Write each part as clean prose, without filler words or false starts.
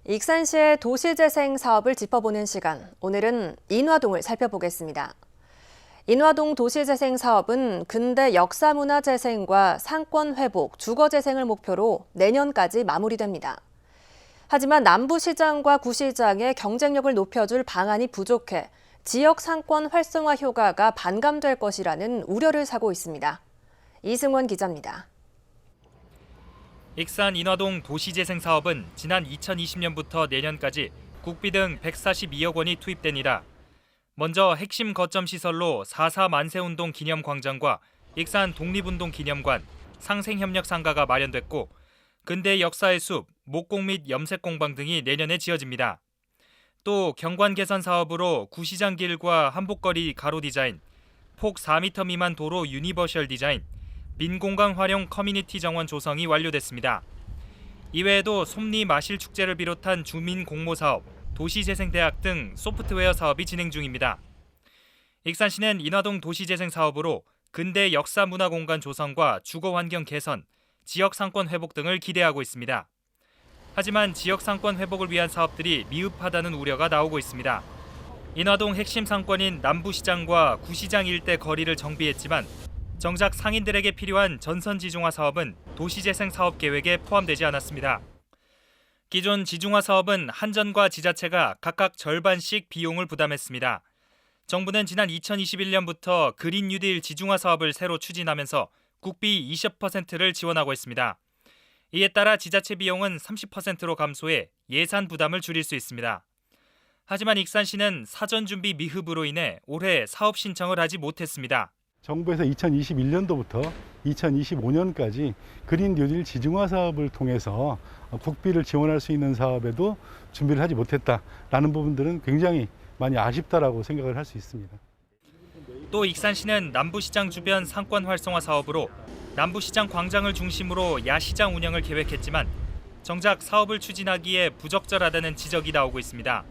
익산시의 도시재생 사업을 짚어보는 시간, 오늘은 인화동을 살펴보겠습니다. 인화동 도시재생 사업은 근대 역사문화 재생과 상권 회복, 주거 재생을 목표로 내년까지 마무리됩니다. 하지만 남부시장과 구시장의 경쟁력을 높여줄 방안이 부족해 지역 상권 활성화 효과가 반감될 것이라는 우려를 사고 있습니다. 이승원 기자입니다. 익산 인화동 도시재생 사업은 지난 2020년부터 내년까지 국비 등 142억 원이 투입되니라. 먼저 핵심 거점 시설로 4.4 만세운동 기념광장과 익산 독립운동 기념관, 상생협력 상가가 마련됐고 근대 역사의 숲, 목공 및 염색 공방 등이 내년에 지어집니다. 또 경관 개선 사업으로 구시장 길과 한복거리 가로 디자인, 폭 4m 미만 도로 유니버셜 디자인, 빈 공간 활용 커뮤니티 정원 조성이 완료됐습니다. 이외에도 솜리 마실 축제를 비롯한 주민 공모 사업, 도시재생대학 등 소프트웨어 사업이 진행 중입니다. 익산시는 인화동 도시재생 사업으로 근대 역사문화공간 조성과 주거환경 개선, 지역 상권 회복 등을 기대하고 있습니다. 하지만 지역 상권 회복을 위한 사업들이 미흡하다는 우려가 나오고 있습니다. 인화동 핵심 상권인 남부시장과 구시장 일대 거리를 정비했지만 정작 상인들에게 필요한 전선지중화 사업은 도시재생 사업 계획에 포함되지 않았습니다. 기존 지중화 사업은 한전과 지자체가 각각 절반씩 비용을 부담했습니다. 정부는 지난 2021년부터 그린 뉴딜 지중화 사업을 새로 추진하면서 국비 20%를 지원하고 있습니다. 이에 따라 지자체 비용은 30%로 감소해 예산 부담을 줄일 수 있습니다. 하지만 익산시는 사전 준비 미흡으로 인해 올해 사업 신청을 하지 못했습니다. 정부에서 2021년도부터 2025년까지 그린 뉴딜 지중화 사업을 통해서 국비를 지원할 수 있는 사업에도 준비를 하지 못했다라는 부분들은 굉장히 많이 아쉽다라고 생각을 할 수 있습니다. 또 익산시는 남부시장 주변 상권 활성화 사업으로 남부시장 광장을 중심으로 야시장 운영을 계획했지만 정작 사업을 추진하기에 부적절하다는 지적이 나오고 있습니다.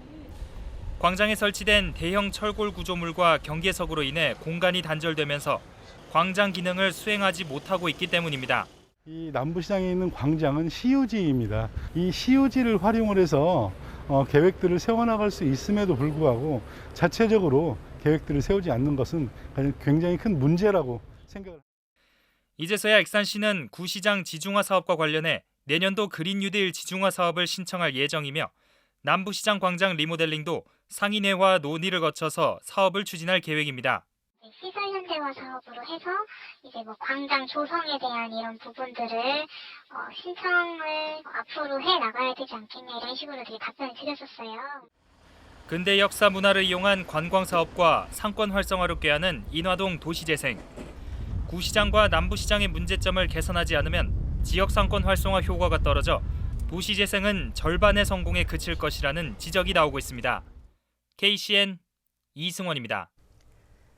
광장에 설치된 대형 철골 구조물과 경계석으로 인해 공간이 단절되면서 광장 기능을 수행하지 못하고 있기 때문입니다. 이 남부시장에 있는 광장은 시유지입니다. 이 시유지를 활용을 해서 계획들을 세워나갈 수 있음에도 불구하고 자체적으로 계획들을 세우지 않는 것은 굉장히 큰 문제라고 생각을 합니다. 이제서야 익산시는 구시장 지중화 사업과 관련해 내년도 그린 뉴딜 지중화 사업을 신청할 예정이며 남부시장 광장 리모델링도 상인회와 논의를 거쳐서 사업을 추진할 계획입니다. 시설 현대화 사업으로 해서 이제 광장 조성에 대한 이런 부분들을 신청을 앞으로 해 나가야 되지 않겠냐 이런 식으로 되게 답변을 드렸었어요. 근대 역사 문화를 이용한 관광 사업과 상권 활성화를 꾀하는 인화동 도시재생. 구시장과 남부시장의 문제점을 개선하지 않으면 지역 상권 활성화 효과가 떨어져 도시재생은 절반의 성공에 그칠 것이라는 지적이 나오고 있습니다. KCN 이승원입니다.